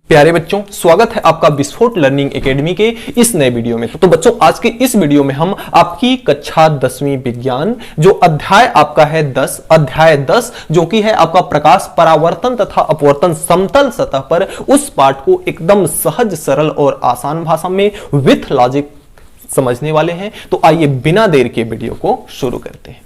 प्यारे बच्चों, स्वागत है आपका विस्फोट लर्निंग एकेडमी के इस नए वीडियो में। तो बच्चों, आज के इस वीडियो में हम आपकी कक्षा 10वीं विज्ञान जो अध्याय आपका है 10, अध्याय 10 जो कि है आपका प्रकाश, परावर्तन तथा अपवर्तन समतल सतह पर, उस पाठ को एकदम सहज, सरल और आसान भाषा में विथ लॉजिक समझने वाले हैं। तो आइए बिना देर के वीडियो को शुरू करते हैं।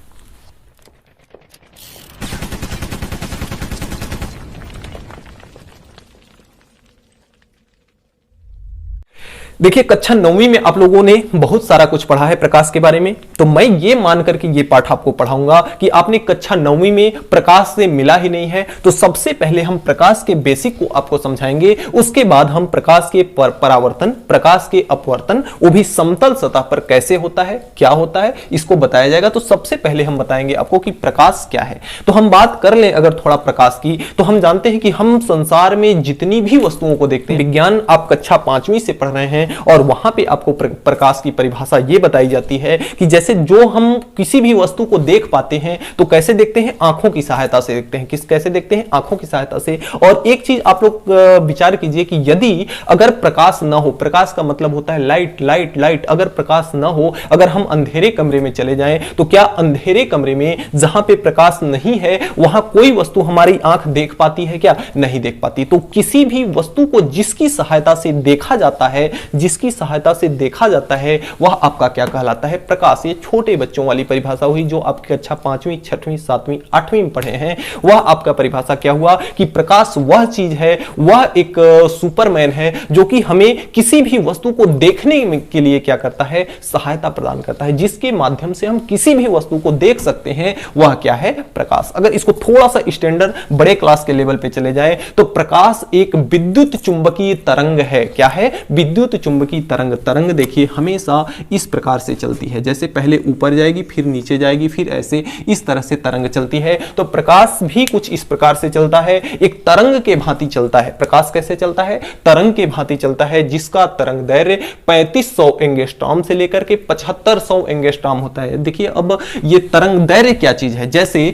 देखिए, कक्षा 9वीं में आप लोगों ने बहुत सारा कुछ पढ़ा है प्रकाश के बारे में। तो मैं ये मान करके ये पाठ आपको पढ़ाऊंगा कि आपने कक्षा 9वीं में प्रकाश से मिला ही नहीं है। तो सबसे पहले हम प्रकाश के बेसिक को आपको समझाएंगे, उसके बाद हम प्रकाश के परावर्तन, प्रकाश के अपवर्तन, वो भी समतल सतह पर कैसे होता है, क्या होता है, इसको बताया जाएगा। तो सबसे पहले हम बताएंगे आपको कि प्रकाश क्या है। तो हम बात कर लें अगर थोड़ा प्रकाश की, तो हम जानते हैं कि हम संसार में जितनी भी वस्तुओं को देखते हैं, विज्ञान आप कक्षा 5वीं से पढ़ रहे हैं और वहां पे आपको प्रकाश की परिभाषा यह बताई जाती है कि जैसे जो हम किसी भी वस्तु को देख पाते हैं तो कैसे देखते हैं, आंखों की सहायता से देखते हैं। कैसे देखते हैं, आंखों की सहायता से। और एक चीज आप लोग विचार कीजिए कि यदि अगर प्रकाश ना हो, प्रकाश का मतलब होता है लाइट, लाइट, लाइट, अगर प्रकाश ना हो, अगर हम अंधेरे कमरे में चले जाएं तो क्या अंधेरे कमरे में जहां पे प्रकाश नहीं है वहां कोई वस्तु हमारी आंख देख पाती है क्या? नहीं देख पाती। तो किसी भी वस्तु को जिसकी सहायता से देखा जाता है, जिसकी सहायता से देखा जाता है, वह आपका क्या कहलाता है? प्रकाश। ये छोटे बच्चों वाली परिभाषा हुई जो आपकी कक्षा 5वीं, 6वीं, 7वीं, 8वीं में पढ़े हैं। वह आपका परिभाषा क्या हुआ कि प्रकाश वह चीज है, वह एक सुपरमैन है जो कि हमें किसी भी वस्तु को देखने के लिए क्या करता है? सहायता प्रदान करता है, जिसके माध्यम से हम किसी भी वस्तु को देख सकते हैं। वह क्या है? प्रकाश। अगर इसको थोड़ा सा स्टैंडर्ड बड़े क्लास के लेवल पे चले जाए तो प्रकाश एक विद्युत चुंबकीय तरंग है। क्या है? विद्युत चुंबकीय तरंग। तरंग देखिए हमेशा इस प्रकार से चलती है, जैसे पहले ऊपर जाएगी, फिर नीचे जाएगी, फिर ऐसे इस तरह से तरंग चलती है। तो प्रकाश भी कुछ इस प्रकार से चलता है, एक तरंग के भांति चलता है। प्रकाश कैसे चलता है? तरंग के भांति चलता है, जिसका तरंग दैर्घ्य 3500 एंगस्ट्रॉम से लेकर के 7500 एंगस्ट्रॉम होता है। देखिए अब ये तरंग दैर्घ्य क्या चीज है? जैसे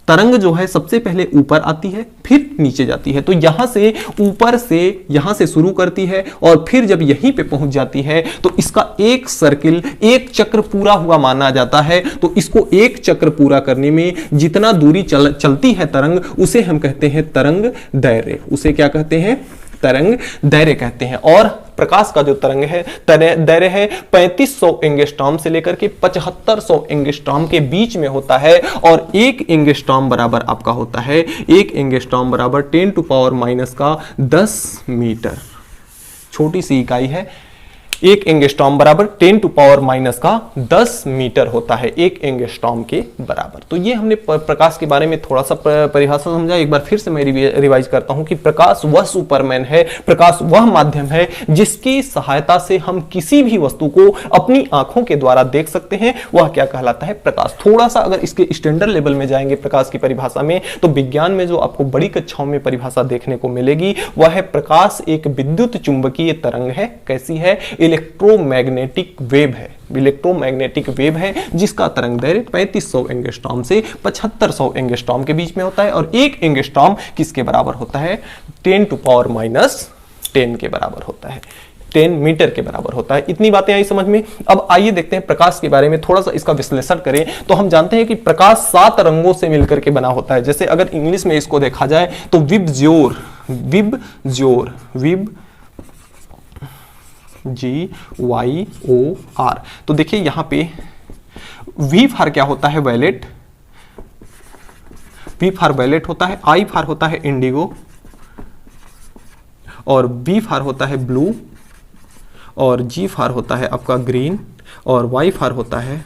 तरंग जो है सबसे पहले ऊपर आती है, फिर नीचे जाती है। तो यहां से ऊपर से यहां से शुरू करती है और फिर जब यहीं पे पहुंच जाती है तो इसका एक सर्किल, एक चक्र पूरा हुआ माना जाता है। तो इसको एक चक्र पूरा करने में जितना दूरी चलती है तरंग, उसे हम कहते हैं तरंग दैर्घ्य। उसे क्या कहते हैं? तरंग दैर्घ्य कहते हैं। और प्रकाश का जो तरंग है, दैर्घ्य है 3500 एंगस्ट्रॉम से लेकर के 7500 एंगस्ट्रॉम के बीच में होता है। और एक एंगस्ट्रॉम बराबर आपका होता है, एक एंगस्ट्रॉम बराबर 10⁻⁻10 मीटर। छोटी सी इकाई है। एक एंगस्ट्रॉम बराबर 10⁻⁻10 मीटर होता है, एक एंगस्ट्रॉम के बराबर। तो ये हमने प्रकाश के बारे में थोड़ा सा परिभाषा समझा। एक बार फिर से मैं रिवाइज करता हूं कि प्रकाश वह सुपरमैन है, प्रकाश वह माध्यम है जिसकी सहायता से हम किसी भी वस्तु को अपनी आंखों के द्वारा देख सकते हैं। वह क्या कहलाता है? प्रकाश। थोड़ा सा अगर इसके स्टैंडर्ड लेवल में जाएंगे प्रकाश की परिभाषा में, तो विज्ञान में जो आपको बड़ी कक्षाओं में परिभाषा देखने को मिलेगी वह है प्रकाश एक विद्युत चुंबकीय तरंग है। कैसी है? इलेक्ट्रोमैग्नेटिक वेव है। इलेक्ट्रोमैग्नेटिक वेव है जिसका तरंग दैर्घ्य 3500 एंगस्ट्रॉम से 7500 एंगस्ट्रॉम के बीच में होता है। और एक एंगस्ट्रॉम किसके बराबर होता है? 10⁻⁻10 के बराबर होता है, 10 मीटर के बराबर होता है। इतनी बातें आई समझ में। अब आइए देखते हैं प्रकाश के बारे में थोड़ा सा इसका विश्लेषण करें। तो हम जानते हैं कि प्रकाश 7 रंगों से मिलकर के बना होता है। जैसे अगर इंग्लिश में इसको देखा जाए तो विबज्योर, विबज्योर, विब GYOR। तो देखिए यहां पे V फॉर क्या होता है? वैलेट। V फॉर वैलेट होता है, I फॉर होता है इंडिगो, और B फॉर होता है ब्लू, और G फॉर होता है आपका ग्रीन, और Y फॉर होता है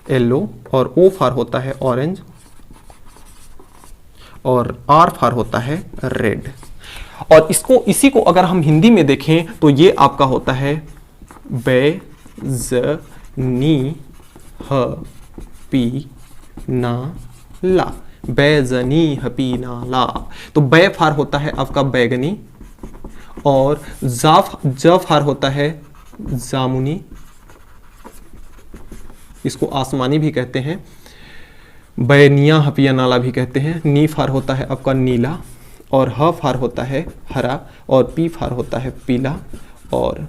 येलो, और O फॉर होता है ऑरेंज, और R फॉर होता है रेड। और इसी को अगर हम हिंदी में देखें तो ये आपका होता है बैजनी हपीनाला, बैजनी हपीनाला। तो बै फार होता है आपका बैगनी, और ज फार होता है जामुनी, इसको आसमानी भी कहते हैं, बैनिया हपिया नाला भी कहते हैं। नी फार होता है आपका नीला, और ह फार होता है हरा, और पी फार होता है पीला, और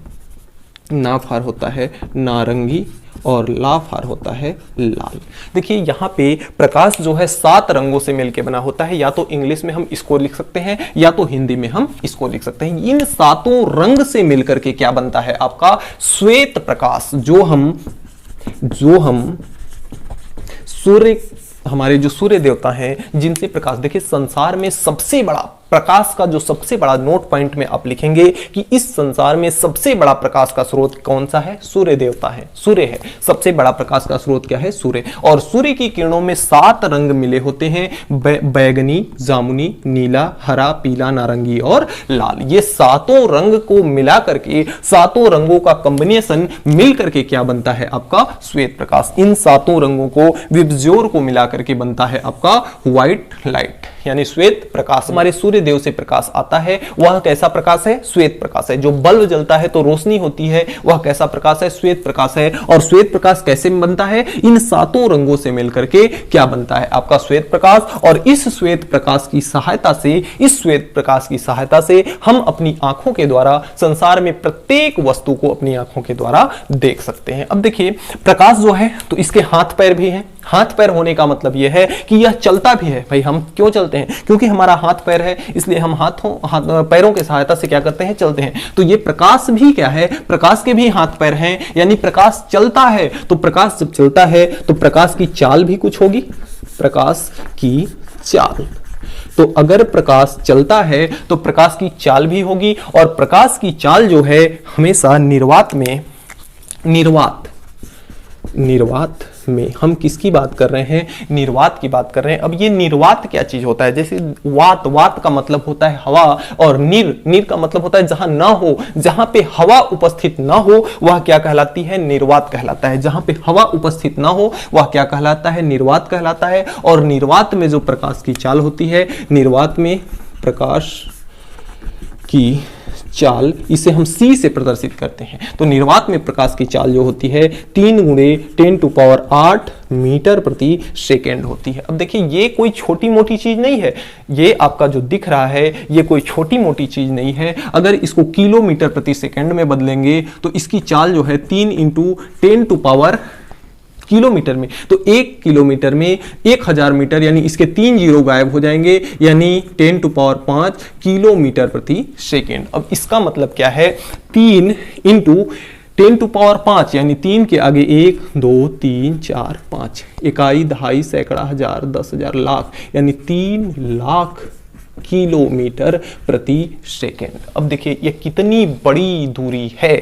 ना फार होता है नारंगी, और ला फार होता है लाल। देखिए यहाँ पे प्रकाश जो है 7 रंगों से मिलकर बना होता है, या तो इंग्लिश में हम इसको लिख सकते हैं या तो हिंदी में हम इसको लिख सकते हैं। इन 7 रंग से मिलकर के क्या बनता है आपका श्वेत प्रकाश, जो हम सूर्य, हमारे जो सूर्य देवता हैं जिनसे प्रकाश, देखिए संसार में सबसे बड़ा प्रकाश का जो सबसे बड़ा नोट पॉइंट में आप लिखेंगे कि इस संसार में सबसे बड़ा प्रकाश का स्रोत कौन सा है, सूर्य देवता है, सूर्य है। सबसे बड़ा प्रकाश का स्रोत क्या है, सूर्य। और सूर्य की किरणों में 7 रंग मिले होते हैं, बैगनी, जामुनी, नीला, हरा, पीला, नारंगी और लाल। ये 7 रंग को मिला करके, 7 रंगों का कॉम्बिनेशन मिल करके क्या बनता है आपका श्वेत प्रकाश। इन 7 रंगों को विबज्योर को मिला करके बनता है आपका व्हाइट लाइट, यानी श्वेत प्रकाश। हमारे सूर्य देव से प्रकाश आता है, वह कैसा प्रकाश है, श्वेत प्रकाश है। जो बल्ब जलता है तो रोशनी होती है, वह कैसा प्रकाश है, श्वेत प्रकाश है। और श्वेत प्रकाश कैसे बनता है, इन 7 रंगों से मिलकर के क्या बनता है आपका श्वेत प्रकाश। और इस श्वेत प्रकाश की सहायता से हम अपनी आंखों के द्वारा संसार में प्रत्येक वस्तु को अपनी आंखों के द्वारा देख सकते हैं। अब देखिए प्रकाश जो है तो इसके हाथ पैर भी हैं। हाथ पैर होने का मतलब यह है कि यह चलता भी है। भाई हम क्यों चलते हैं, क्योंकि हमारा हाथ पैर है, इसलिए हम पैरों की सहायता से क्या करते हैं, चलते हैं। तो ये प्रकाश भी क्या है, प्रकाश के भी हाथ पैर हैं, यानी प्रकाश चलता है। तो प्रकाश जब चलता है तो प्रकाश की चाल भी कुछ होगी, प्रकाश की चाल। तो अगर प्रकाश चलता है तो प्रकाश की चाल भी होगी, और प्रकाश की चाल जो है हमेशा निर्वात में हम किसकी बात कर रहे हैं, निर्वात की बात कर रहे हैं। अब ये निर्वात क्या चीज होता है, जैसे वात का मतलब होता है हवा, और नीर का मतलब होता है जहां ना हो, जहां पे हवा उपस्थित ना हो वह क्या कहलाती है, निर्वात कहलाता है। जहां पे हवा उपस्थित ना हो वह क्या कहलाता है, निर्वात कहलाता है। और निर्वात में जो प्रकाश की चाल होती है, निर्वात में प्रकाश की चाल, इसे हम C से प्रदर्शित करते हैं। तो निर्वात में प्रकाश की चाल जो होती है 3 × 10⁸ मीटर प्रति सेकेंड होती है। अब देखिए ये कोई छोटी मोटी चीज नहीं है, ये आपका जो दिख रहा है ये कोई छोटी मोटी चीज नहीं है। अगर इसको किलोमीटर प्रति सेकेंड में बदलेंगे तो इसकी चाल जो है 3 × 10⁻, किलोमीटर में, तो 1 किलोमीटर में 1000 मीटर, यानी इसके 3 जीरो गायब हो जाएंगे, यानी 10⁵ किलोमीटर प्रति सेकेंड। अब इसका मतलब क्या है, 3 × 10⁵, यानी 3 के आगे 1 2 3 4 5, इकाई, दहाई, सैकड़ा, हजार, 10,000, लाख, यानी 3 लाख किलोमीटर प्रति सेकेंड। अब देखिए ये कितनी बड़ी दूरी है,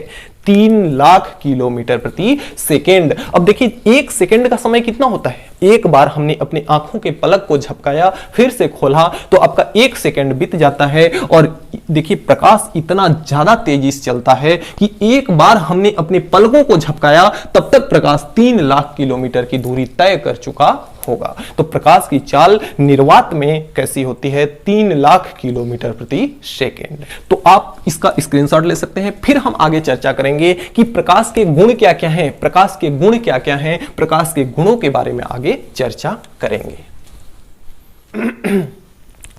3 लाख किलोमीटर प्रति सेकेंड। अब देखिए 1 सेकेंड का समय कितना होता है, एक बार हमने अपनी आंखों के पलक को झपकाया फिर से खोला तो आपका 1 सेकेंड बीत जाता है। और देखिए प्रकाश इतना ज्यादा तेजी से चलता है कि एक बार हमने अपने पलकों को झपकाया तब तक प्रकाश 3 लाख किलोमीटर की दूरी तय कर चुका होगा। तो प्रकाश की चाल निर्वात में कैसी होती है, 3 लाख किलोमीटर प्रति सेकेंड। तो आप इसका स्क्रीनशॉट ले सकते हैं। फिर हम आगे चर्चा करेंगे कि प्रकाश के गुण क्या क्या हैं, प्रकाश के गुण क्या क्या हैं, प्रकाश के गुणों के बारे में आगे चर्चा करेंगे।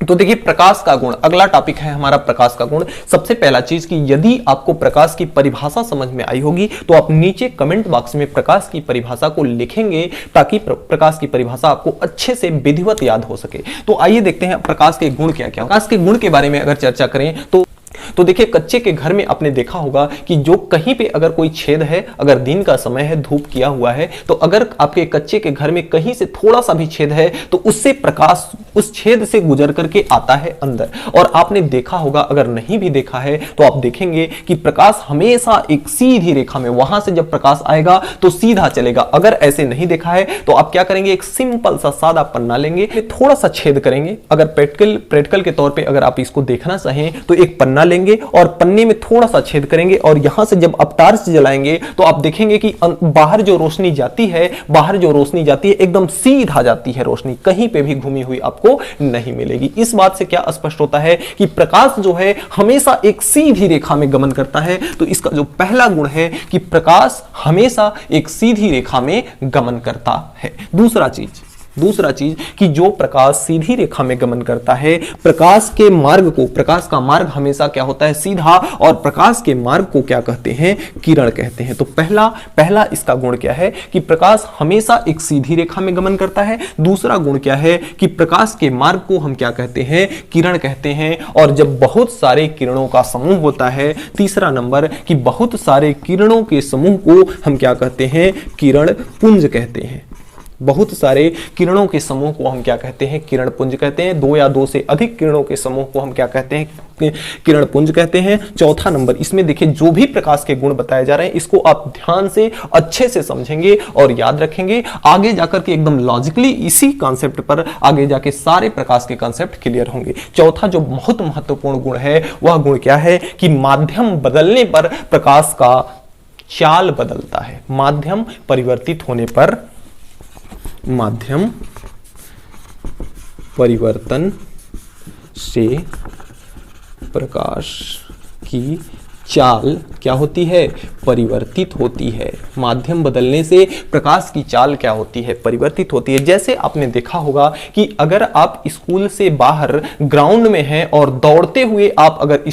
तो देखिए प्रकाश का गुण, अगला टॉपिक है हमारा प्रकाश का गुण। सबसे पहला चीज कि यदि आपको प्रकाश की परिभाषा समझ में आई होगी तो आप नीचे कमेंट बॉक्स में प्रकाश की परिभाषा को लिखेंगे ताकि प्रकाश की परिभाषा आपको अच्छे से विधिवत याद हो सके। तो आइए देखते हैं प्रकाश के गुण क्या क्या। प्रकाश के गुण के बारे में अगर चर्चा करें तो देखिए कच्चे के घर में आपने देखा होगा कि जो कहीं पे अगर कोई छेद है, अगर दिन का समय है, धूप किया हुआ है, तो अगर आपके कच्चे के घर में कहीं से थोड़ा सा भी छेद है तो उससे प्रकाश उस छेद से गुजर करके आता है अंदर। और आपने देखा होगा, अगर नहीं भी देखा है तो आप देखेंगे कि प्रकाश हमेशा एक सीधी रेखा में, वहां से जब प्रकाश आएगा तो सीधा चलेगा। अगर ऐसे नहीं देखा है तो आप क्या करेंगे, एक सिंपल सा सादा पन्ना लेंगे, थोड़ा सा छेद करेंगे। अगर प्रैक्टिकल के तौर पर अगर आप इसको देखना चाहें तो एक पन्ना लेंगे और पन्ने में थोड़ा सा छेद करेंगे और यहां से जब आप टार्च जलाएंगे तो आप देखेंगे कि बाहर जो रोशनी जाती है एकदम सीधा जाती है रोशनी, कहीं पे भी घूमी हुई आपको नहीं मिलेगी। इस बात से क्या स्पष्ट होता है कि प्रकाश जो है हमेशा एक सीधी रेखा में गमन करता है। तो इसका जो पहला गुण है कि प्रकाश हमेशा एक सीधी रेखा में गमन करता है। दूसरा चीज दूसरा चीज कि जो प्रकाश सीधी रेखा में गमन करता है, प्रकाश के मार्ग को, प्रकाश का मार्ग हमेशा क्या होता है, सीधा, और प्रकाश के मार्ग को क्या कहते हैं, किरण कहते हैं। तो पहला इसका गुण क्या है कि प्रकाश हमेशा एक सीधी रेखा में गमन करता है। दूसरा गुण क्या है कि प्रकाश के मार्ग को हम क्या कहते हैं, किरण कहते हैं। और जब बहुत सारे किरणों का समूह होता है, तीसरा नंबर कि बहुत सारे किरणों के समूह को हम क्या कहते हैं, किरण पुंज कहते हैं। बहुत सारे किरणों के समूह को हम क्या कहते हैं, किरण पुंज कहते हैं। दो या दो से अधिक किरणों के समूह को हम क्या कहते हैं, किरण पुंज कहते हैं। चौथा नंबर, इसमें देखिए जो भी प्रकाश के गुण बताए जा रहे हैं इसको आप ध्यान से अच्छे से समझेंगे और याद रखेंगे, आगे जाकर के एकदम लॉजिकली इसी कॉन्सेप्ट पर आगे जाके सारे प्रकाश के कॉन्सेप्ट क्लियर होंगे। चौथा जो बहुत महत्वपूर्ण गुण है वह गुण क्या है कि माध्यम बदलने पर प्रकाश का चाल बदलता है। माध्यम परिवर्तित होने पर, माध्यम परिवर्तन से प्रकाश की चाल क्या होती है, परिवर्तित होती है। माध्यम बदलने से प्रकाश की चाल क्या होती है, परिवर्तित होती है। जैसे आपने देखा होगा कि अगर आप स्कूल से बाहर ग्राउंड में हैं और दौड़ते हुए आप अगर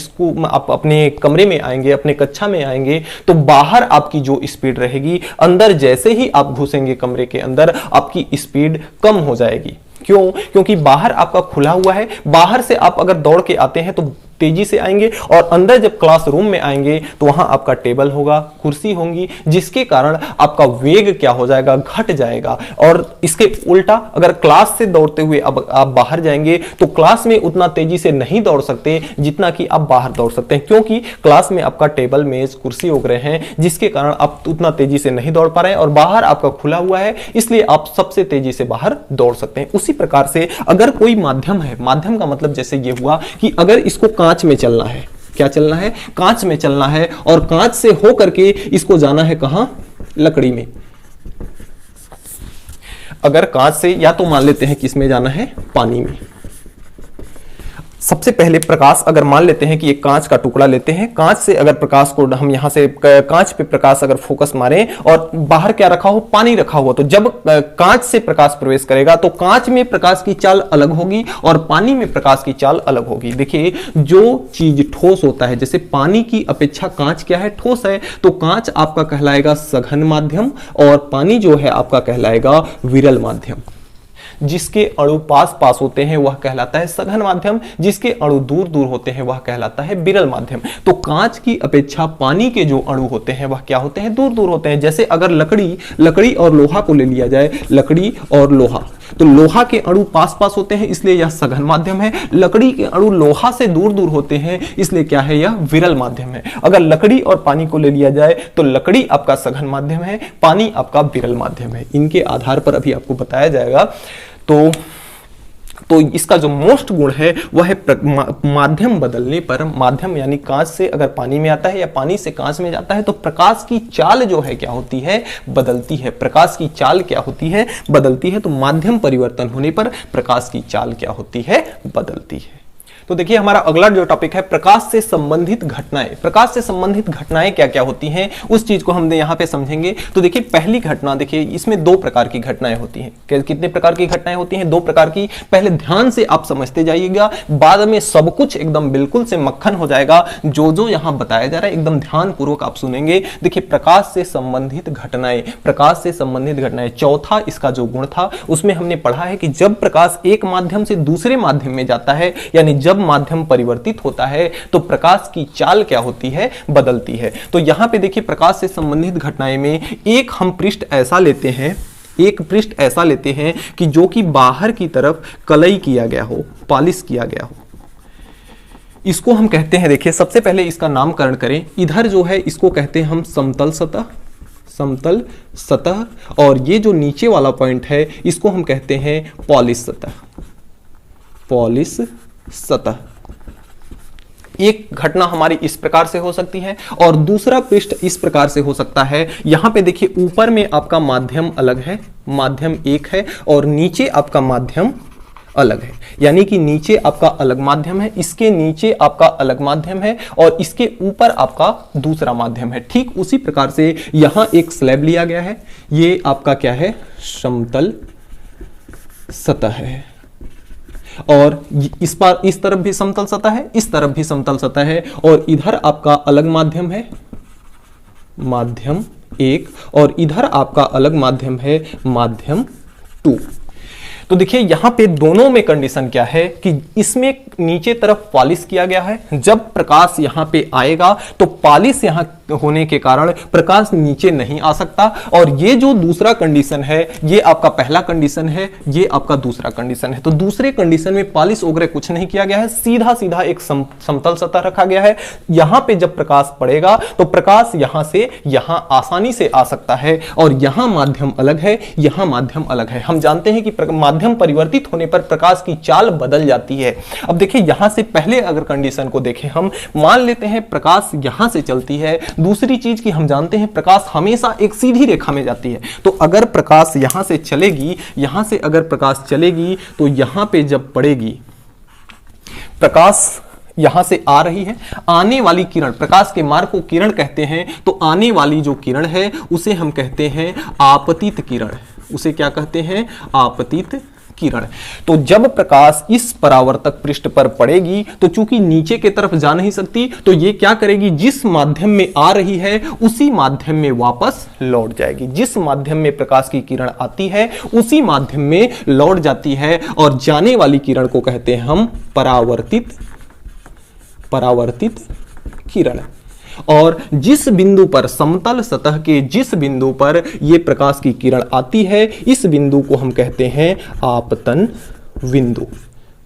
आप अपने कमरे में आएंगे, अपने कक्षा में आएंगे, तो बाहर आपकी जो स्पीड रहेगी, अंदर जैसे ही आप घुसेंगे कमरे के अंदर आपकी स्पीड कम हो जाएगी। क्यों? क्योंकि बाहर आपका खुला हुआ है। बाहर से आप अगर दौड़ के आते हैं तो तेजी से आएंगे, और अंदर जब क्लासरूम में आएंगे तो वहां आपका टेबल होगा, कुर्सी होंगी, जिसके कारण आपका वेग क्या हो जाएगा, घट जाएगा। और इसके उल्टा अगर क्लास से दौड़ते हुए अब आप बाहर जाएंगे तो क्लास में उतना तेजी से नहीं दौड़ सकते जितना कि आप बाहर दौड़ सकते हैं, क्योंकि क्लास में आपका टेबल, मेज, कुर्सी वगैरह हैं, जिसके कारण आप उतना तेजी से नहीं दौड़ पा रहे हैं, और बाहर आपका खुला हुआ है, इसलिए आप सबसे तेजी से बाहर दौड़ सकते हैं। उसी प्रकार से अगर कोई माध्यम है, माध्यम का मतलब जैसे ये हुआ कि अगर इसको कांच में चलना है, क्या चलना है, कांच में चलना है, और कांच से होकर के इसको जाना है कहां, लकड़ी में। अगर कांच से, या तो मान लेते हैं कि इसमें जाना है पानी में। सबसे पहले प्रकाश, अगर मान लेते हैं कि एक कांच का टुकड़ा लेते हैं, कांच से अगर प्रकाश को हम यहां से कांच पे प्रकाश अगर फोकस मारें और बाहर क्या रखा हो, पानी रखा हुआ, तो जब कांच से प्रकाश प्रवेश करेगा तो कांच में प्रकाश की चाल अलग होगी और पानी में प्रकाश की चाल अलग होगी। देखिए जो चीज ठोस होता है, जैसे पानी की अपेक्षा कांच क्या है, ठोस है, तो कांच आपका कहलाएगा सघन माध्यम और पानी जो है आपका कहलाएगा विरल माध्यम। जिसके अणु पास पास होते हैं वह कहलाता है सघन माध्यम, जिसके अणु दूर दूर होते हैं वह कहलाता है विरल माध्यम। तो कांच की अपेक्षा पानी के जो अणु होते हैं वह क्या होते हैं, दूर दूर होते हैं। जैसे अगर लकड़ी और लोहा को ले लिया जाए, लकड़ी और लोहा, तो लोहा के अणु पास पास होते हैं इसलिए यह सघन माध्यम है। लकड़ी के अणु लोहा से दूर दूर होते हैं इसलिए क्या है, यह विरल माध्यम है। अगर लकड़ी और पानी को ले लिया जाए तो लकड़ी आपका सघन माध्यम है, पानी आपका विरल माध्यम है। इनके आधार पर अभी आपको बताया जाएगा। तो इसका जो मोस्ट गुण है वह है माध्यम बदलने पर, माध्यम यानी कांच से अगर पानी में आता है या पानी से कांच में जाता है तो प्रकाश की चाल जो है क्या होती है, बदलती है। प्रकाश की चाल क्या होती है, बदलती है। तो माध्यम परिवर्तन होने पर प्रकाश की चाल क्या होती है, बदलती है। तो देखिए हमारा अगला जो टॉपिक है प्रकाश से संबंधित घटनाएं। प्रकाश से संबंधित घटनाएं क्या क्या होती हैं उस चीज को हम यहाँ पे समझेंगे। तो देखिए पहली घटना, देखिए इसमें दो प्रकार की घटनाएं होती हैं। कितने प्रकार की घटनाएं होती हैं, दो प्रकार की। पहले ध्यान से आप समझते जाइएगा, बाद में सब कुछ एकदम बिल्कुल से मक्खन हो जाएगा। जो जो यहाँ बताया जा रहा है एकदम ध्यान पूर्वक आप सुनेंगे। देखिए प्रकाश से संबंधित घटनाएं, प्रकाश से संबंधित घटनाएं। चौथा इसका जो गुण था उसमें हमने पढ़ा है कि जब प्रकाश एक माध्यम से दूसरे माध्यम में जाता है, यानी जब माध्यम परिवर्तित होता है तो प्रकाश की चाल क्या होती है, बदलती है। तो यहां पे देखिए प्रकाश से संबंधित घटनाएं में एक हम पृष्ठ ऐसा लेते हैं, एक पृष्ठ ऐसा लेते हैं कि जो कि बाहर की तरफ कलई किया गया हो, पॉलिश किया गया हो। इसको हम कहते हैं, देखिए सबसे पहले इसका नामकरण करें। इधर जो है इसको कहते हैं हम समतल सतह, समतल सतह, और ये जो नीचे वाला पॉइंट है इसको हम कहते हैं पॉलिश सतह, पॉलिश सतह। एक घटना हमारी इस प्रकार से हो सकती है और दूसरा पृष्ठ इस प्रकार से हो सकता है। यहां पे देखिए ऊपर में आपका माध्यम अलग है, माध्यम एक है, और नीचे आपका माध्यम अलग है, यानी कि नीचे आपका अलग माध्यम है, इसके नीचे आपका अलग माध्यम है और इसके ऊपर आपका दूसरा माध्यम है। ठीक उसी प्रकार से यहां एक स्लैब लिया गया है, ये आपका क्या है, समतल सतह है। और इस तरफ भी समतल सतह है, इस तरफ भी समतल सतह है, और इधर आपका अलग माध्यम है, माध्यम 1, और इधर आपका अलग माध्यम है, माध्यम 2। तो देखिए यहां पे दोनों में कंडीशन क्या है कि इसमें नीचे तरफ पॉलिश किया गया है। जब प्रकाश यहां पे आएगा तो पॉलिश यहां होने के कारण प्रकाश नीचे नहीं आ सकता। और ये जो दूसरा कंडीशन है, ये आपका पहला कंडीशन है, ये आपका दूसरा कंडीशन है। तो दूसरे कंडीशन में पॉलिश वगैरह कुछ नहीं किया गया है, सीधा सीधा एक समतल सतह रखा गया है। यहां पे जब प्रकाश पड़ेगा तो प्रकाश यहां से यहां आसानी से आ सकता है, और यहां माध्यम अलग है, यहां माध्यम अलग है। हम जानते हैं कि माध्यम परिवर्तित होने पर प्रकाश की चाल बदल जाती है। अब देखिए यहां से पहले अगर कंडीशन को देखें, हम मान लेते हैं प्रकाश यहां से चलती है। दूसरी चीज की हम जानते हैं प्रकाश हमेशा एक सीधी रेखा में जाती है। तो अगर प्रकाश यहां से चलेगी, यहां से अगर प्रकाश चलेगी तो यहां पे जब पड़ेगी, प्रकाश यहां से आ रही है, आने वाली किरण, प्रकाश के मार्ग को किरण कहते हैं। तो आने वाली जो किरण है उसे हम कहते हैं आपतित किरण। उसे क्या कहते हैं? आपतित किरण। तो जब प्रकाश इस परावर्तक पृष्ठ पर पड़ेगी तो चूंकि नीचे की तरफ जा नहीं सकती, तो ये क्या करेगी, जिस माध्यम में आ रही है उसी माध्यम में वापस लौट जाएगी। जिस माध्यम में प्रकाश की किरण आती है उसी माध्यम में लौट जाती है, और जाने वाली किरण को कहते हैं हम परावर्तित किरण। और जिस बिंदु पर, समतल सतह के जिस बिंदु पर यह प्रकाश की किरण आती है, इस बिंदु को हम कहते हैं आपतन बिंदु।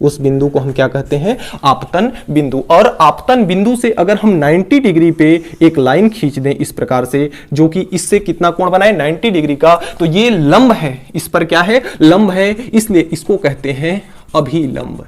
उस बिंदु को हम क्या कहते हैं? आपतन बिंदु। और आपतन बिंदु से अगर हम 90 डिग्री पे एक लाइन खींच दें इस प्रकार से, जो कि इससे कितना कोण बनाए, 90 डिग्री का, तो ये लंब है, इस पर क्या है? लंब है, इसलिए इसको कहते हैं अभिलंब।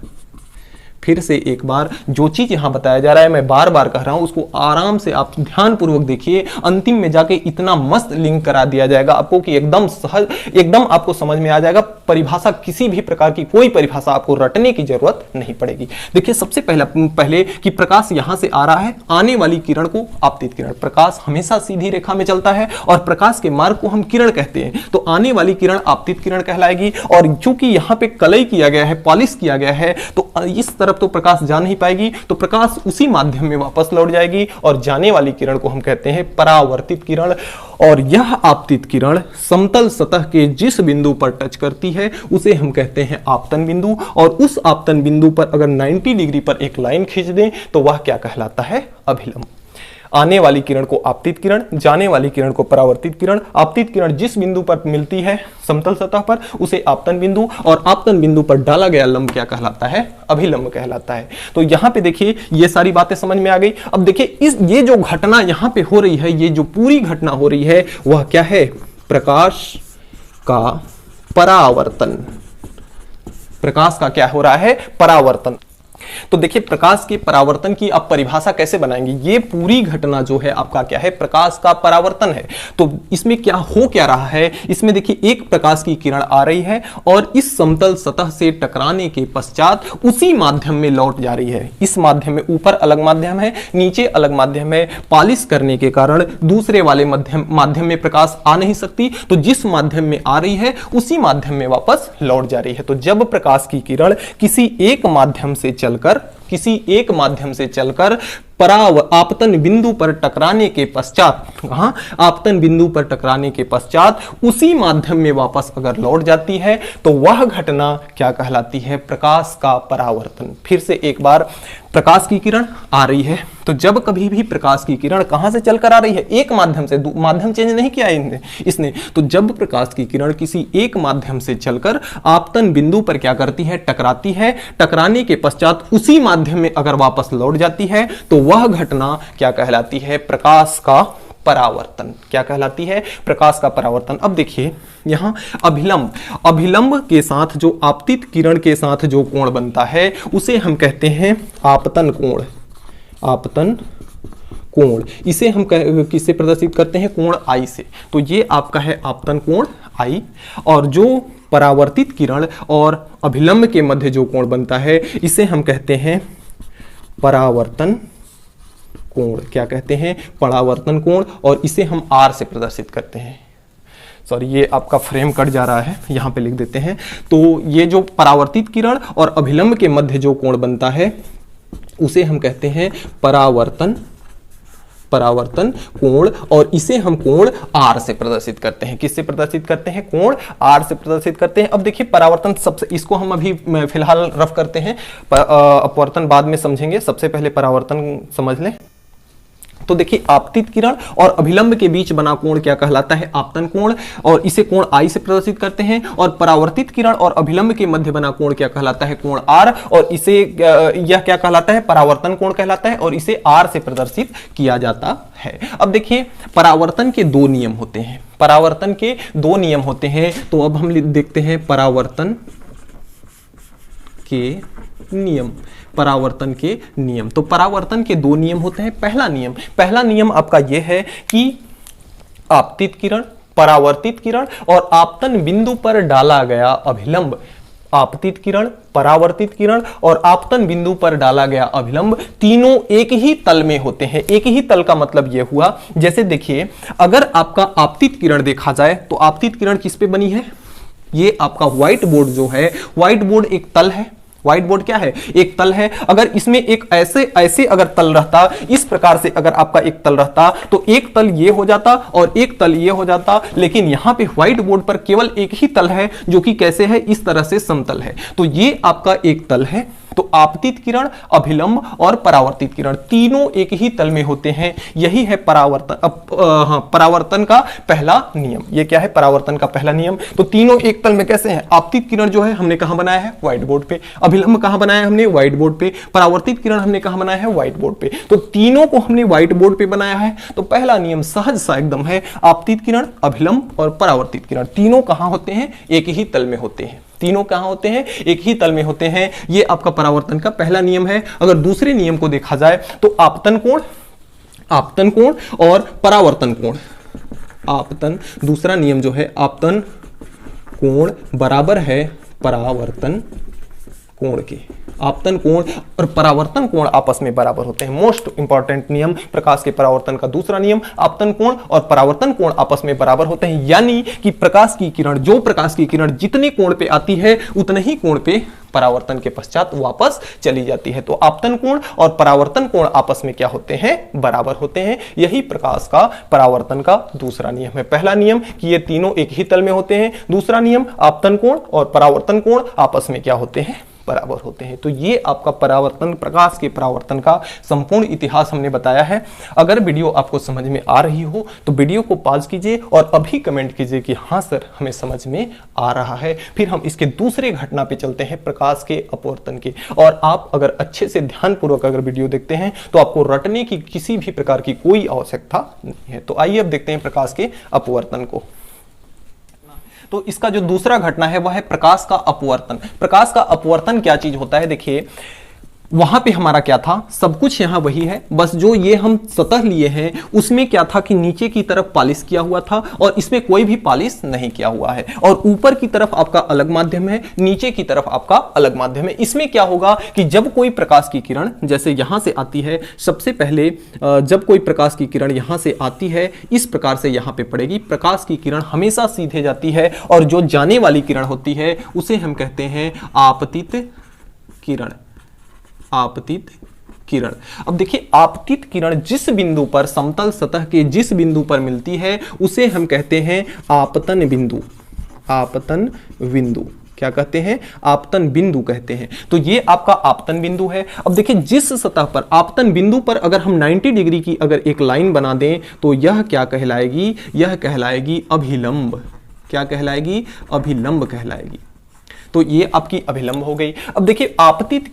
फिर से एक बार जो चीज यहां बताया जा रहा है, मैं बार बार कह रहा हूं, उसको आराम से आप ध्यानपूर्वक देखिए। अंतिम में जाके इतना मस्त लिंक करा दिया जाएगा आपको कि एकदम सहज, एकदम आपको समझ में आ जाएगा। परिभाषा, किसी भी प्रकार की कोई परिभाषा आपको रटने की जरूरत नहीं पड़ेगी। देखिए सबसे पहले कि प्रकाश यहां से आ रहा है, आने वाली किरण को आपतित किरण। प्रकाश हमेशा सीधी रेखा में चलता है और प्रकाश के मार्ग को हम किरण कहते हैं, तो आने वाली किरण आपतित किरण कहलाएगी। और चूंकि यहां पे कलई किया गया है, पॉलिश किया गया है, तो इस तरफ तो प्रकाश जा नहीं पाएगी, तो प्रकाश उसी माध्यम में वापस लौट जाएगी, और जाने वाली किरण को हम कहते हैं परावर्तित किरण। और यह आपतित किरण समतल सतह के जिस बिंदु पर टच करती है उसे हम कहते हैं आपतन बिंदु। और उस आपतन बिंदु पर अगर 90 डिग्री पर एक लाइन खींच दें तो वह क्या कहलाता है? अभिलंब। आने वाली किरण को आपतित किरण, जाने वाली किरण को परावर्तित किरण। आपतित किरण जिस बिंदु पर मिलती है समतल सतह पर उसे आपतन बिंदु, और आपतन बिंदु पर डाला गया लंब क्या कहलाता है? अभिलंब कहलाता है। तो यहां पे देखिए ये सारी बातें समझ में आ गई। अब देखिए ये जो घटना यहां पे हो रही है, ये जो पूरी घटना हो रही है वह क्या है? प्रकाश का परावर्तन। प्रकाश का क्या हो रहा है? परावर्तन। तो देखिए प्रकाश के परावर्तन की आप परिभाषा कैसे बनाएंगे? ये पूरी घटना जो है आपका क्या है? प्रकाश का परावर्तन है। तो इसमें क्या रहा है? इसमें देखिए एक प्रकाश की किरण आ रही है और इस समतल सतह से टकराने के पश्चात उसी माध्यम में लौट जा रही है। इस माध्यम में ऊपर अलग माध्यम है, नीचे अलग माध्यम है। पॉलिश करने के कारण दूसरे वाले माध्यम में प्रकाश आ नहीं सकती, तो जिस माध्यम में आ रही है उसी माध्यम में वापस लौट जा रही है। तो जब प्रकाश की किरण किसी एक माध्यम से चलकर आपतन बिंदु पर टकराने के पश्चात, आपतन बिंदु पर टकराने के पश्चात उसी माध्यम में वापस अगर लौट जाती है तो वह घटना क्या कहलाती है? प्रकाश का परावर्तन। फिर से एक बार, प्रकाश की किरण आ रही है, तो जब कभी भी प्रकाश की किरण कहां से चलकर आ रही है? एक माध्यम से, माध्यम चेंज नहीं किया इसने। तो जब प्रकाश की किरण किसी एक माध्यम से चलकर आपतन बिंदु पर क्या करती है? टकराती है। टकराने के पश्चात उसी माध्यम में अगर वापस लौट जाती है तो वह घटना क्या कहलाती है? प्रकाश का परावर्तन। क्या कहलाती है? प्रकाश का परावर्तन। अब देखिए यहां अभिलंब के साथ जो आपतित किरण के साथ जो कोण बनता है उसे हम कहते हैं आपतन कोण। आपतन कोण, इसे हम किससे प्रदर्शित करते हैं? कोण आई से। तो ये आपका है आपतन कोण आई। और जो परावर्तित किरण और अभिलंब के मध्य जो कोण बनता है इसे हम कहते हैं परावर्तन कोण। क्या कहते हैं? परावर्तन कोण। और इसे हम R से प्रदर्शित करते हैं। सॉरी, ये आपका फ्रेम कट जा रहा है, यहां पे लिख देते हैं। तो ये जो परावर्तित किरण और अभिलंब के मध्य जो कोण बनता है उसे हम कहते हैं परावर्तन कोण, और इसे हम कोण R से प्रदर्शित करते हैं। किससे प्रदर्शित करते हैं? कोण R से प्रदर्शित करते हैं। अब देखिए परावर्तन, सबसे इसको हम अभी फिलहाल रफ करते हैं, अपवर्तन बाद में समझेंगे, सबसे पहले परावर्तन समझ लें। तो देखिए आपतित किरण और अभिलंब के बीच बना कोण क्या कहलाता है? आपतन कोण, और इसे कोण I से प्रदर्शित करते हैं। और परावर्तित किरण और अभिलंब के मध्य बना कोण क्या कहलाता है? कोण R, और इसे यह क्या कहलाता है? परावर्तन कोण कहलाता है, और इसे R से प्रदर्शित किया जाता है। अब देखिए परावर्तन के दो नियम होते हैं, परावर्तन के दो नियम होते हैं। तो अब हम देखते हैं परावर्तन के नियम, परावर्तन के नियम। तो परावर्तन के दो नियम होते हैं। पहला नियम आपका यह है कि आपतित किरण, परावर्तित किरण और आपतन बिंदु पर डाला गया अभिलंब, आपतित किरण, परावर्तित किरण और आपतन बिंदु पर डाला गया अभिलंब, तीनों एक ही तल में होते हैं। एक ही तल का मतलब यह हुआ, जैसे देखिए अगर आपका आपतित किरण देखा जाए तो आपतित किरण किस पे बनी है? ये आपका व्हाइट बोर्ड जो है, व्हाइट बोर्ड एक तल है। व्हाइट बोर्ड क्या है? एक तल है। अगर इसमें एक ऐसे अगर तल रहता, इस प्रकार से अगर आपका एक तल रहता, तो एक तल ये हो जाता और एक तल ये हो जाता, लेकिन यहां पे व्हाइट बोर्ड पर केवल एक ही तल है, जो कि कैसे है? इस तरह से समतल है। तो ये आपका एक तल है। तो आपतित किरण, अभिलंब और परावर्तित किरण तीनों एक ही तल में होते हैं। यही है परावर्तन का पहला नियम। ये क्या है? परावर्तन का पहला नियम। तो तीनों एक तल में कैसे हैं? आपतित किरण जो है हमने कहां बनाया है? व्हाइट बोर्ड पे। अभिलंब कहां बनाया है हमने? व्हाइट बोर्ड पे। परावर्तित किरण हमने कहां बनाया है? व्हाइट बोर्ड पे। तो तीनों को हमने व्हाइट बोर्ड पे बनाया है। तो पहला नियम सहज सा एकदम है, आपतित किरण, अभिलंब और परावर्तित किरण तीनों कहां होते हैं? एक ही तल में होते हैं। तीनों कहां होते हैं? एक ही तल में होते हैं। ये आपका परावर्तन का पहला नियम है। अगर दूसरे नियम को देखा जाए तो आपतन कोण और परावर्तन कोण, आपतन, दूसरा नियम जो है आपतन कोण बराबर है परावर्तन कोण के। आपतन कोण और परावर्तन कोण आपस में बराबर होते हैं। मोस्ट इंपॉर्टेंट नियम प्रकाश के परावर्तन का दूसरा नियम, आपतन कोण और परावर्तन कोण आपस में बराबर होते हैं। यानी कि प्रकाश की किरण जितने कोण पे आती है उतने ही कोण पे परावर्तन के पश्चात वापस चली जाती है। तो आपतन कोण और परावर्तन कोण आपस में क्या होते हैं? बराबर होते हैं। यही प्रकाश का परावर्तन का दूसरा नियम है। पहला नियम कि ये तीनों एक ही तल में होते हैं। दूसरा नियम आपतन कोण और परावर्तन कोण आपस में क्या होते हैं? बराबर होते हैं। तो ये आपका परावर्तन, प्रकाश के परावर्तन का संपूर्ण इतिहास हमने बताया है। अगर वीडियो आपको समझ में आ रही हो तो वीडियो को पॉज कीजिए और अभी कमेंट कीजिए कि हाँ सर हमें समझ में आ रहा है। फिर हम इसके दूसरे घटना पे चलते हैं, प्रकाश के अपवर्तन के। और आप अगर अच्छे से ध्यानपूर्वक अगर वीडियो देखते हैं तो आपको रटने की किसी भी प्रकार की कोई आवश्यकता नहीं है। तो आइए अब देखते हैं प्रकाश के अपवर्तन को। तो इसका जो दूसरा घटना है वह है प्रकाश का अपवर्तन। प्रकाश का अपवर्तन क्या चीज होता है? देखिए वहां पे हमारा क्या था? सब कुछ यहां वही है, बस जो ये हम सतह लिए हैं उसमें क्या था कि नीचे की तरफ पॉलिश किया हुआ था और इसमें कोई भी पॉलिश नहीं किया हुआ है। और ऊपर की तरफ आपका अलग माध्यम है, नीचे की तरफ आपका अलग माध्यम है। इसमें क्या होगा कि जब कोई प्रकाश की किरण जैसे यहां से आती है, सबसे पहले जब कोई प्रकाश की किरण यहां से आती है इस प्रकार से यहां पे पड़ेगी। प्रकाश की किरण हमेशा सीधे जाती है और जो जाने वाली किरण होती है उसे हम कहते हैं आपतित किरण। आपतित किरण। अब देखिए आपतित किरण जिस बिंदु पर, समतल सतह के जिस बिंदु पर मिलती है उसे हम कहते हैं आपतन बिंदु। आपतन बिंदु क्या कहते हैं? आपतन बिंदु कहते हैं। तो ये आपका आपतन बिंदु है। अब देखिए जिस सतह पर आपतन बिंदु पर अगर हम 90 डिग्री की अगर एक लाइन बना दें तो यह क्या कहलाएगी? यह कहलाएगी अभिलंब। क्या कहलाएगी? अभिलंब कहलाएगी। तो ये आपकी अभिलंब हो गई। अब देखिए आपतित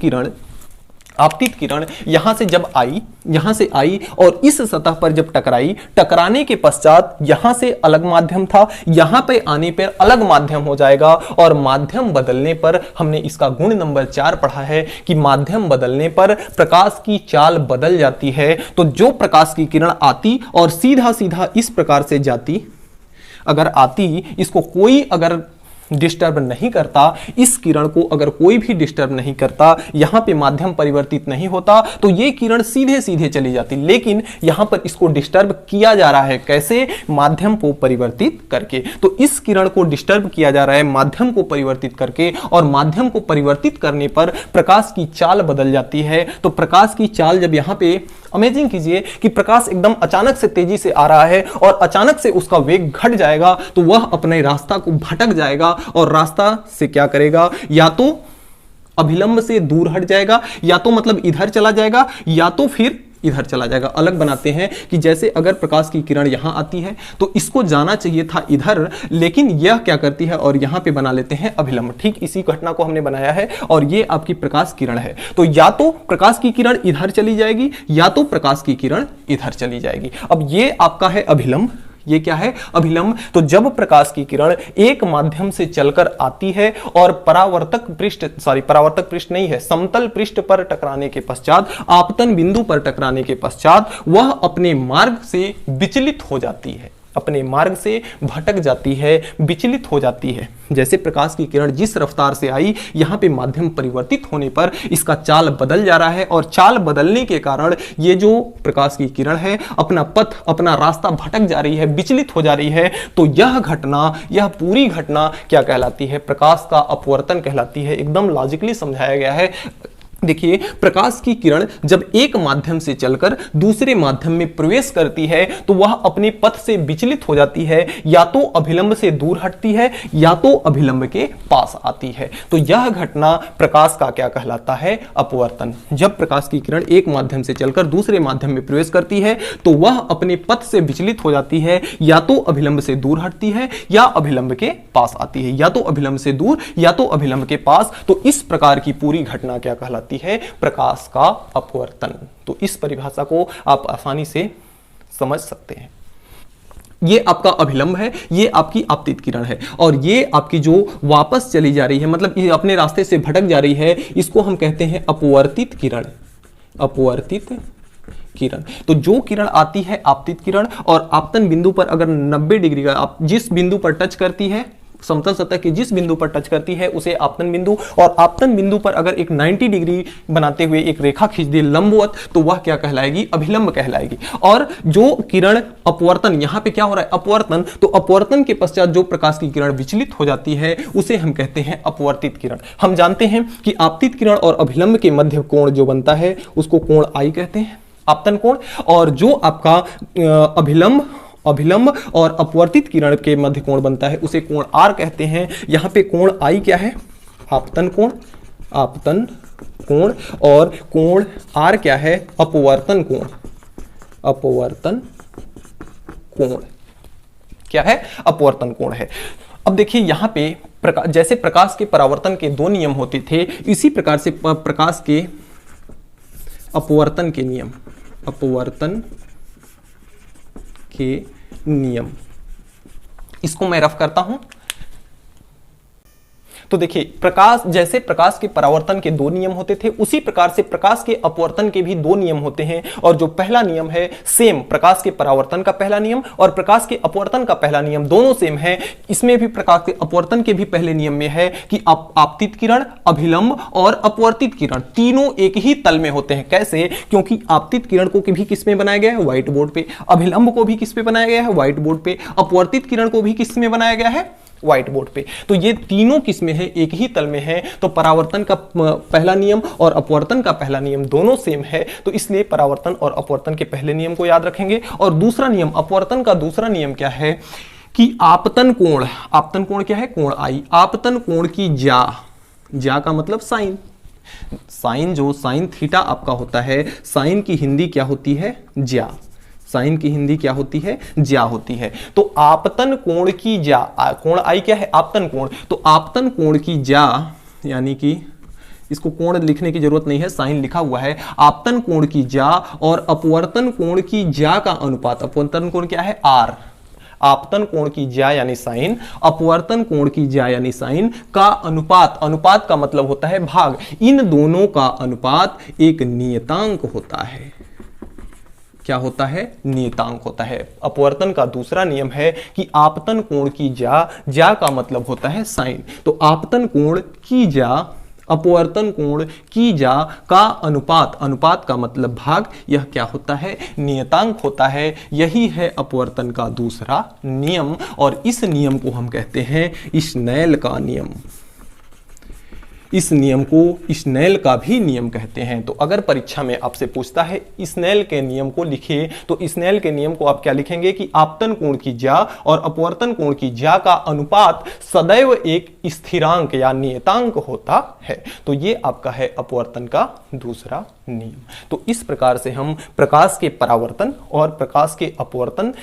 किरण यहां से जब आई, यहां से आई और इस सतह पर जब टकराई, टकराने के पश्चात यहां से अलग माध्यम था, यहां पे आने पर अलग माध्यम हो जाएगा। और माध्यम बदलने पर हमने इसका गुण नंबर 4 पढ़ा है कि माध्यम बदलने पर प्रकाश की चाल बदल जाती है। तो जो प्रकाश की किरण आती और सीधा सीधा इस प्रकार से जाती, अगर आती, इसको कोई अगर डिस्टर्ब नहीं करता, इस किरण को अगर कोई भी डिस्टर्ब नहीं करता, यहां पे माध्यम परिवर्तित नहीं होता, तो ये किरण सीधे सीधे चली जाती। लेकिन यहां पर इसको डिस्टर्ब किया जा रहा है, कैसे? माध्यम को परिवर्तित करके। तो इस किरण को डिस्टर्ब किया जा रहा है माध्यम को परिवर्तित करके, और माध्यम को परिवर्तित करने पर प्रकाश की चाल बदल जाती है। तो प्रकाश की चाल जब यहां पे अमेजिंग कीजिए कि प्रकाश एकदम अचानक से तेजी से आ रहा है और अचानक से उसका वेग घट जाएगा, तो वह अपने रास्ता को भटक जाएगा और रास्ता से क्या करेगा? या तो अभिलंब से दूर हट जाएगा, या तो मतलब इधर चला जाएगा, या तो फिर इधर चला जाएगा। अलग बनाते हैं कि जैसे अगर प्रकाश की किरण यहां आती है तो इसको जाना चाहिए था इधर, लेकिन यह क्या करती है और यहां पे बना लेते हैं अभिलंब। ठीक इसी घटना को हमने बनाया है, और ये आपकी प्रकाश किरण है। तो या तो प्रकाश की किरण इधर चली जाएगी, या तो प्रकाश की किरण इधर चली जाएगी। अब ये आपका है अभिलंब, ये क्या है? अभिलंब। तो जब प्रकाश की किरण एक माध्यम से चलकर आती है और परावर्तक पृष्ठ नहीं है, समतल पृष्ठ पर टकराने के पश्चात, आपतन बिंदु पर टकराने के पश्चात वह अपने मार्ग से विचलित हो जाती है, अपने मार्ग से भटक जाती है, विचलित हो जाती है। जैसे प्रकाश की किरण जिस रफ्तार से आई, यहां पे माध्यम परिवर्तित होने पर इसका चाल बदल जा रहा है, और चाल बदलने के कारण ये जो प्रकाश की किरण है अपना पथ, अपना रास्ता भटक जा रही है, विचलित हो जा रही है। तो यह घटना, यह पूरी घटना क्या कहलाती है? प्रकाश का अपवर्तन कहलाती है। एकदम लॉजिकली समझाया गया है। देखिए, प्रकाश की किरण जब एक माध्यम से चलकर दूसरे माध्यम में प्रवेश करती है तो वह अपने पथ से विचलित हो जाती है, या तो अभिलंब से दूर हटती है, या तो अभिलंब के पास आती है। तो यह घटना प्रकाश का क्या कहलाता है? अपवर्तन। जब प्रकाश की किरण एक माध्यम से चलकर दूसरे माध्यम में प्रवेश करती है तो वह अपने पथ से विचलित हो जाती है, या तो अभिलंब से दूर हटती है, या अभिलंब के पास आती है, या तो अभिलंब से दूर, या तो अभिलंब के पास। तो इस प्रकार की पूरी घटना क्या कहलाती है? प्रकाश का अपवर्तन। तो इस परिभाषा को आप आसानी से समझ सकते हैं। ये आपका अभिलंब है, ये आपकी आपतित किरण है, और ये आपकी जो वापस चली जा रही है, मतलब ये अपने रास्ते से भटक जा रही है, इसको हम कहते हैं अपवर्तित किरण। अपवर्तित किरण। तो जो किरण आती है आपतित किरण, और आपतन बिंदु पर अगर 90 डिग्री का, आप जिस बिंदु पर टच करती है, समतल सतह के जिस बिंदु पर टच करती है उसे आपतन बिंदु, और आपतन बिंदु पर अगर एक 90 डिग्री बनाते हुए एक रेखा खींच दे लंबवत, तो वह क्या कहलाएगी? अभिलंब कहलाएगी। और जो किरण अपवर्तन, यहां पे क्या हो रहा है? अपवर्तन। तो अपवर्तन के पश्चात जो प्रकाश की किरण विचलित हो जाती है उसे हम कहते हैं अपवर्तित किरण। हम जानते हैं कि आपतित किरण और अभिलंब के मध्य कोण जो बनता है उसको कोण आई कहते हैं, आपतन कोण। और जो आपका अभिलंब और अपवर्तित किरण के मध्य कोण बनता है उसे कोण आर कहते हैं। यहां पे कोण आई क्या है? आपतन कोण। आपतन कोण। और कोण आर क्या है? अपवर्तन कोण। अपवर्तन कोण क्या है? अपवर्तन कोण है। अब देखिए यहां पे जैसे प्रकाश के परावर्तन के दो नियम होते थे, इसी प्रकार से प्रकाश के अपवर्तन के नियम, अपवर्तन के नियम, इसको मैं रफ करता हूं। तो देखिए, प्रकाश, जैसे प्रकाश के परावर्तन के दो नियम होते थे, उसी प्रकार से प्रकाश के अपवर्तन के भी दो नियम होते हैं। और जो पहला नियम है सेम, प्रकाश के परावर्तन का पहला नियम और प्रकाश के अपवर्तन का पहला नियम दोनों सेम है। इसमें भी प्रकाश के अपवर्तन के भी पहले नियम में है कि आपतित किरण, अभिलंब और अपवर्तित किरण तीनों एक ही तल में होते हैं। कैसे? क्योंकि आपतित किरण को भी किस में बनाया गया है? व्हाइट बोर्ड पे। अभिलंब को भी किस पे बनाया गया है? व्हाइट बोर्ड पे। अपवर्तित किरण को भी किस में बनाया गया है? व्हाइट बोर्ड पे। तो ये तीनों किस में है? एक ही तल में है। तो परावर्तन का पहला नियम और अपवर्तन का पहला नियम दोनों सेम है, तो इसलिए परावर्तन और अपवर्तन के पहले नियम को याद रखेंगे। और दूसरा नियम, अपवर्तन का दूसरा नियम क्या है कि आपतन कोण, आपतन कोण क्या है? कोण आई। आपतन कोण की जा का मतलब साइन, साइन जो साइन थीटा आपका होता है, साइन की हिंदी क्या होती है? ज्या। साइन की हिंदी क्या होती है? ज्या होती है। तो आपतन कोण की ज्या, कोण आई क्या है? आपतन कोण। तो आपतन कोण की ज्या, यानी कि इसको कोण लिखने की जरूरत नहीं है, साइन लिखा हुआ है। आपतन कोण की ज्या और अपवर्तन कोण की ज्या का अनुपात, अपवर्तन कोण क्या है? आर। आपतन कोण की ज्या यानी साइन, अपवर्तन कोण की ज्या यानी साइन का अनुपात, अनुपात का मतलब होता है भाग, इन दोनों का अनुपात एक नियतांक होता है। क्या होता है, नियतांक होता है। अपवर्तन का दूसरा नियम है कि आपतन कोण की जा का मतलब होता है साइन। तो आपतन कोण की जा, अपवर्तन कोण की जा का अनुपात, अनुपात का मतलब भाग, यह क्या होता है, नियतांक होता है। यही है अपवर्तन का दूसरा नियम और इस नियम को हम कहते हैं स्नेल का नियम। इस नियम को स्नेल का भी नियम कहते हैं। तो अगर परीक्षा में आपसे पूछता है स्नेल के नियम को लिखिए, तो स्नेल के नियम को आप क्या लिखेंगे कि आपतन कोण की जा और अपवर्तन कोण की जा का अनुपात सदैव एक स्थिरांक या नियतांक होता है। तो ये आपका है अपवर्तन का दूसरा नियम। तो इस प्रकार से हम प्रकाश के परावर्तन और प्रकाश के अपवर्तन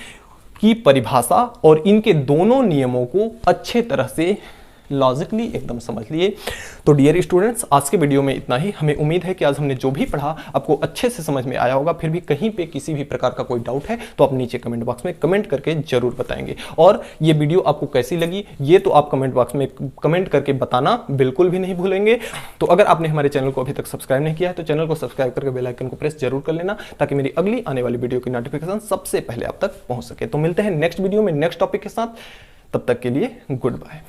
की परिभाषा और इनके दोनों नियमों को अच्छे तरह से लॉजिकली एकदम समझ लिए। तो डियर स्टूडेंट्स, आज के वीडियो में इतना ही। हमें उम्मीद है कि आज हमने जो भी पढ़ा आपको अच्छे से समझ में आया होगा। फिर भी कहीं पे किसी भी प्रकार का कोई डाउट है तो आप नीचे कमेंट बॉक्स में कमेंट करके जरूर बताएंगे। और ये वीडियो आपको कैसी लगी ये तो आप कमेंट बॉक्स में कमेंट करके बताना बिल्कुल भी नहीं भूलेंगे। तो अगर आपने हमारे चैनल को अभी तक सब्सक्राइब नहीं किया है तो चैनल को सब्सक्राइब करके बेल आइकन को प्रेस जरूर कर लेना, ताकि मेरी अगली आने वाली वीडियो की नोटिफिकेशन सबसे पहले आप तक पहुंच सके। तो मिलते हैं नेक्स्ट वीडियो में नेक्स्ट टॉपिक के साथ। तब तक के लिए गुड बाय।